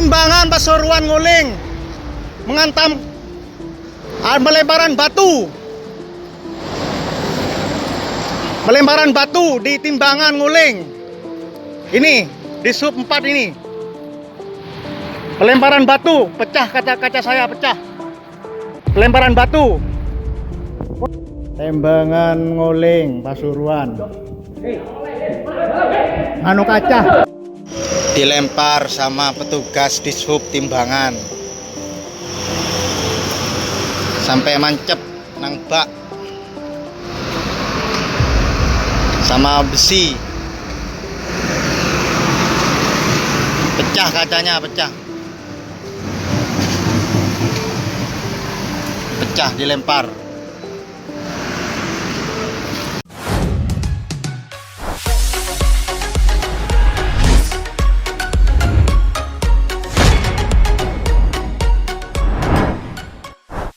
Timbangan Pasuruan Nguling menghantam melemparan batu di Timbangan Nguling. Ini di sub 4 ini. Pelemparan batu, pecah kaca saya pecah. Pelemparan batu. Timbangan Nguling Pasuruan. Anu kaca dilempar sama petugas di sub Timbangan. Sampai mancep nang bak sama besi. Pecah kacanya, pecah dilempar.